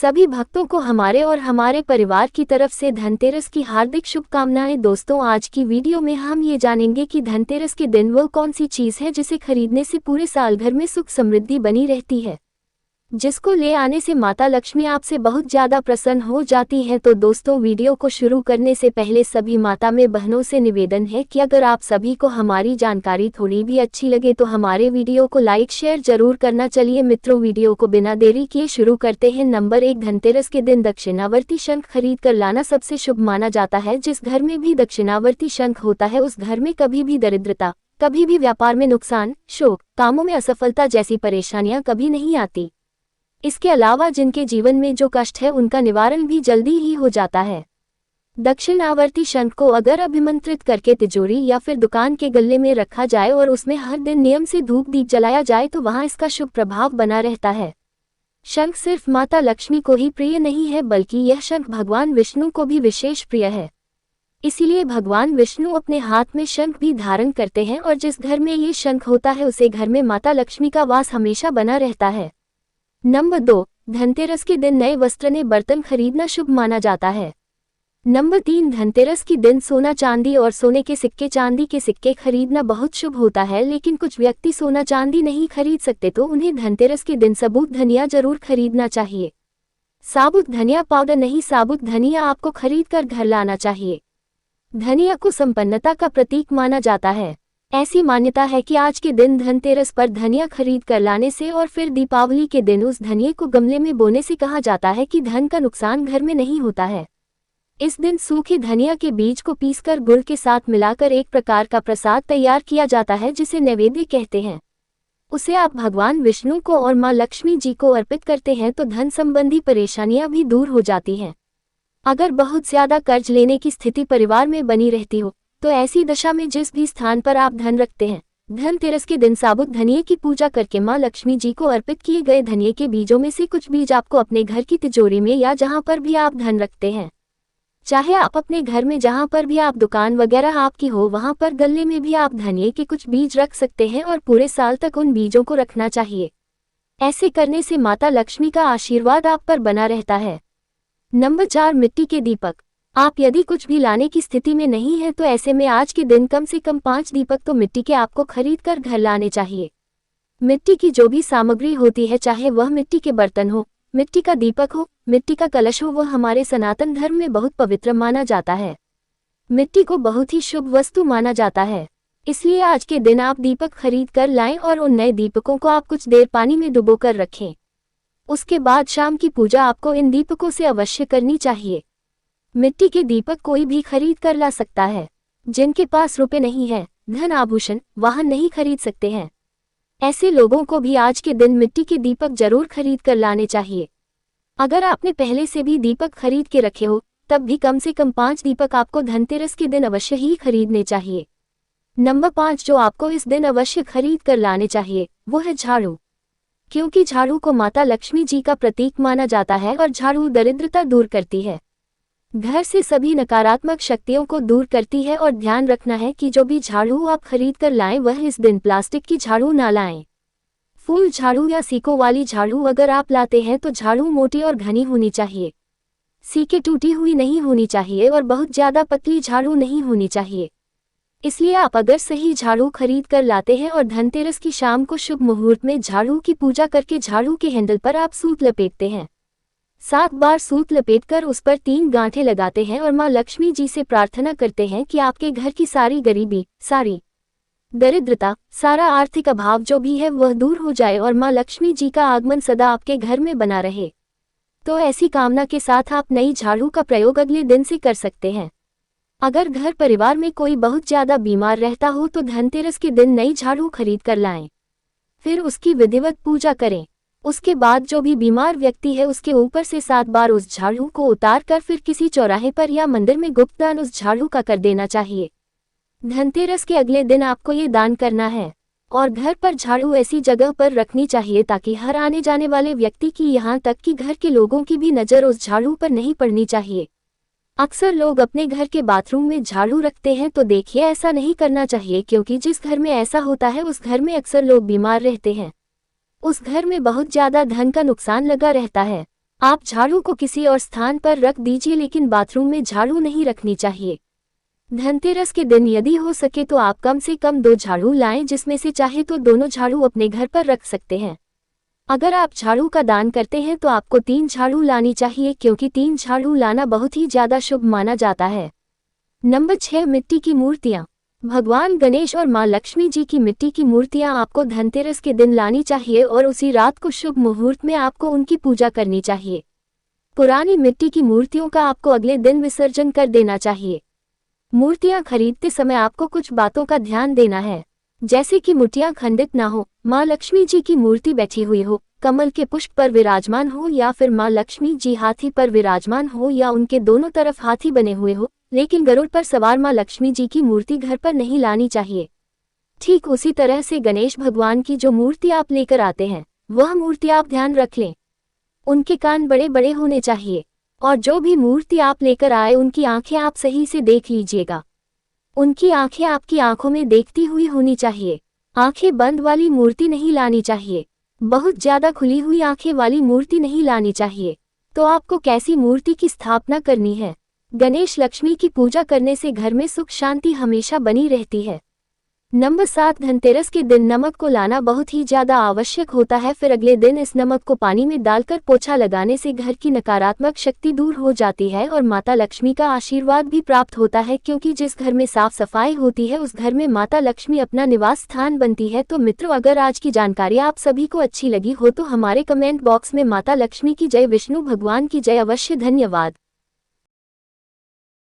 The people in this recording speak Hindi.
सभी भक्तों को हमारे और हमारे परिवार की तरफ से धनतेरस की हार्दिक शुभकामनाएं। दोस्तों, आज की वीडियो में हम ये जानेंगे कि धनतेरस के दिन वो कौन सी चीज़ है जिसे खरीदने से पूरे साल घर में सुख समृद्धि बनी रहती है, जिसको ले आने से माता लक्ष्मी आपसे बहुत ज़्यादा प्रसन्न हो जाती है। तो दोस्तों, वीडियो को शुरू करने से पहले सभी माता में बहनों से निवेदन है कि अगर आप सभी को हमारी जानकारी थोड़ी भी अच्छी लगे तो हमारे वीडियो को लाइक शेयर जरूर करना। चलिए मित्रों, वीडियो को बिना देरी किए शुरू करते हैं। नंबर 1, धनतेरस के दिन दक्षिणावर्ती शंख खरीद कर लाना सबसे शुभ माना जाता है। जिस घर में भी दक्षिणावर्ती शंख होता है उस घर में कभी भी दरिद्रता, कभी भी व्यापार में नुकसान, शोक, कामों में असफलता जैसी परेशानियां कभी नहीं आती। इसके अलावा जिनके जीवन में जो कष्ट है उनका निवारण भी जल्दी ही हो जाता है। दक्षिणावर्ती शंख को अगर अभिमंत्रित करके तिजोरी या फिर दुकान के गल्ले में रखा जाए और उसमें हर दिन नियम से धूप दीप जलाया जाए तो वहां इसका शुभ प्रभाव बना रहता है। शंख सिर्फ माता लक्ष्मी को ही प्रिय नहीं है बल्कि यह शंख भगवान विष्णु को भी विशेष प्रिय है। इसीलिए भगवान विष्णु अपने हाथ में शंख भी धारण करते हैं और जिस घर में ये शंख होता है उसे घर में माता लक्ष्मी का वास हमेशा बना रहता है। नंबर 2, धनतेरस के दिन नए वस्त्र ने बर्तन खरीदना शुभ माना जाता है। नंबर 3, धनतेरस के दिन सोना चांदी और सोने के सिक्के चांदी के सिक्के खरीदना बहुत शुभ होता है। लेकिन कुछ व्यक्ति सोना चांदी नहीं खरीद सकते तो उन्हें धनतेरस के दिन साबुत धनिया जरूर खरीदना चाहिए। साबुत धनिया पाउडर नहीं, साबुत धनिया आपको खरीद कर घर लाना चाहिए। धनिया को संपन्नता का प्रतीक माना जाता है। ऐसी मान्यता है कि आज के दिन धनतेरस पर धनिया खरीद कर लाने से और फिर दीपावली के दिन उस धनिये को गमले में बोने से कहा जाता है कि धन का नुकसान घर में नहीं होता है। इस दिन सूखे धनिया के बीज को पीसकर गुड़ के साथ मिलाकर एक प्रकार का प्रसाद तैयार किया जाता है जिसे नैवेद्य कहते हैं। उसे आप भगवान विष्णु को और माँ लक्ष्मी जी को अर्पित करते हैं तो धन संबंधी परेशानियां भी दूर हो जाती हैं। अगर बहुत ज्यादा कर्ज लेने की स्थिति परिवार में बनी रहती हो तो ऐसी दशा में जिस भी स्थान पर आप धन रखते हैं, धनतेरस के दिन साबुत धनिये की पूजा करके मां लक्ष्मी जी को अर्पित किए गए धनिये के बीजों में से कुछ बीज आपको अपने घर की तिजोरी में या जहां पर भी आप धन रखते हैं, चाहे आप अपने घर में जहां पर भी आप दुकान वगैरह आपकी हो वहां पर गल्ले में भी आप धनिये के कुछ बीज रख सकते हैं और पूरे साल तक उन बीजों को रखना चाहिए। ऐसे करने से माता लक्ष्मी का आशीर्वाद आप पर बना रहता है। नंबर 4, मिट्टी के दीपक। आप यदि कुछ भी लाने की स्थिति में नहीं है तो ऐसे में आज के दिन कम से कम 5 दीपक तो मिट्टी के आपको खरीद कर घर लाने चाहिए। मिट्टी की जो भी सामग्री होती है, चाहे वह मिट्टी के बर्तन हो, मिट्टी का दीपक हो, मिट्टी का कलश हो, वह हमारे सनातन धर्म में बहुत पवित्र माना जाता है। मिट्टी को बहुत ही शुभ वस्तु माना जाता है। इसलिए आज के दिन आप दीपक खरीद कर लाएं और उन नए दीपकों को आप कुछ देर पानी में डुबो कर रखें। उसके बाद शाम की पूजा आपको इन दीपकों से अवश्य करनी चाहिए। मिट्टी के दीपक कोई भी खरीद कर ला सकता है। जिनके पास रुपए नहीं है, धन आभूषण वाहन नहीं खरीद सकते हैं, ऐसे लोगों को भी आज के दिन मिट्टी के दीपक जरूर खरीद कर लाने चाहिए। अगर आपने पहले से भी दीपक खरीद के रखे हो तब भी कम से कम 5 दीपक आपको धनतेरस के दिन अवश्य ही खरीदने चाहिए। नंबर 5, जो आपको इस दिन अवश्य खरीद कर लाने चाहिए वो है झाड़ू। क्योंकि झाड़ू को माता लक्ष्मी जी का प्रतीक माना जाता है और झाड़ू दरिद्रता दूर करती है, घर से सभी नकारात्मक शक्तियों को दूर करती है। और ध्यान रखना है कि जो भी झाड़ू आप खरीद कर लाएं वह इस दिन प्लास्टिक की झाड़ू ना लाएं। फूल झाड़ू या सीकों वाली झाड़ू अगर आप लाते हैं तो झाड़ू मोटी और घनी होनी चाहिए, सीकें टूटी हुई नहीं होनी चाहिए और बहुत ज्यादा पतली झाड़ू नहीं होनी चाहिए। इसलिए आप अगर सही झाड़ू खरीद कर लाते हैं और धनतेरस की शाम को शुभ मुहूर्त में झाड़ू की पूजा करके झाड़ू के हैंडल पर आप सूत लपेटते हैं, 7 बार सूत लपेटकर उस पर 3 गांठें लगाते हैं और मां लक्ष्मी जी से प्रार्थना करते हैं कि आपके घर की सारी गरीबी, सारी दरिद्रता, सारा आर्थिक अभाव जो भी है वह दूर हो जाए और मां लक्ष्मी जी का आगमन सदा आपके घर में बना रहे। तो ऐसी कामना के साथ आप नई झाड़ू का प्रयोग अगले दिन से कर सकते हैं। अगर घर परिवार में कोई बहुत ज्यादा बीमार रहता हो तो धनतेरस के दिन नई झाड़ू खरीद कर लाएं, फिर उसकी विधिवत पूजा करें। उसके बाद जो भी बीमार व्यक्ति है उसके ऊपर से 7 बार उस झाड़ू को उतार कर फिर किसी चौराहे पर या मंदिर में गुप्त दान उस झाड़ू का कर देना चाहिए। धनतेरस के अगले दिन आपको ये दान करना है और घर पर झाड़ू ऐसी जगह पर रखनी चाहिए ताकि हर आने जाने वाले व्यक्ति की यहाँ तक कि घर के लोगों की भी नज़र उस झाड़ू पर नहीं पड़नी चाहिए। अक्सर लोग अपने घर के बाथरूम में झाड़ू रखते हैं तो देखिए ऐसा नहीं करना चाहिए, क्योंकि जिस घर में ऐसा होता है उस घर में अक्सर लोग बीमार रहते हैं, उस घर में बहुत ज्यादा धन का नुकसान लगा रहता है। आप झाड़ू को किसी और स्थान पर रख दीजिए, लेकिन बाथरूम में झाड़ू नहीं रखनी चाहिए। धनतेरस के दिन यदि हो सके तो आप कम से कम 2 झाड़ू लाएं, जिसमें से चाहे तो दोनों झाड़ू अपने घर पर रख सकते हैं। अगर आप झाड़ू का दान करते हैं तो आपको 3 झाड़ू लानी चाहिए, क्योंकि 3 झाड़ू लाना बहुत ही ज्यादा शुभ माना जाता है। नंबर 6, मिट्टी की मूर्तियां। भगवान गणेश और मां लक्ष्मी जी की मिट्टी की मूर्तियां आपको धनतेरस के दिन लानी चाहिए और उसी रात को शुभ मुहूर्त में आपको उनकी पूजा करनी चाहिए। पुरानी मिट्टी की मूर्तियों का आपको अगले दिन विसर्जन कर देना चाहिए। मूर्तियां खरीदते समय आपको कुछ बातों का ध्यान देना है, जैसे कि मूर्तियां खंडित ना हो, मां लक्ष्मी जी की मूर्ति बैठी हुई हो, कमल के पुष्प पर विराजमान हो, या फिर मां लक्ष्मी जी हाथी पर विराजमान हो या उनके दोनों तरफ हाथी बने हुए हो, लेकिन गरुड़ पर सवार मां लक्ष्मी जी की मूर्ति घर पर नहीं लानी चाहिए। ठीक उसी तरह से गणेश भगवान की जो मूर्ति आप लेकर आते हैं, वह मूर्ति आप ध्यान रख लें, उनके कान बड़े बड़े होने चाहिए, और जो भी मूर्ति आप लेकर आए उनकी आंखें आप सही से देख लीजिएगा। उनकी आंखें आपकी आंखों में देखती हुई होनी चाहिए। आंखें बंद वाली मूर्ति नहीं लानी चाहिए, बहुत ज्यादा खुली हुई आंखें वाली मूर्ति नहीं लानी चाहिए। तो आपको कैसी मूर्ति की स्थापना करनी है? गणेश लक्ष्मी की पूजा करने से घर में सुख शांति हमेशा बनी रहती है। नंबर 7, धनतेरस के दिन नमक को लाना बहुत ही ज्यादा आवश्यक होता है। फिर अगले दिन इस नमक को पानी में डालकर पोछा लगाने से घर की नकारात्मक शक्ति दूर हो जाती है और माता लक्ष्मी का आशीर्वाद भी प्राप्त होता है, क्योंकि जिस घर में साफ सफाई होती है उस घर में माता लक्ष्मी अपना निवास स्थान बनती है। तो मित्रों, अगर आज की जानकारी आप सभी को अच्छी लगी हो तो हमारे कमेंट बॉक्स में माता लक्ष्मी की जय, विष्णु भगवान की जय अवश्य। धन्यवाद।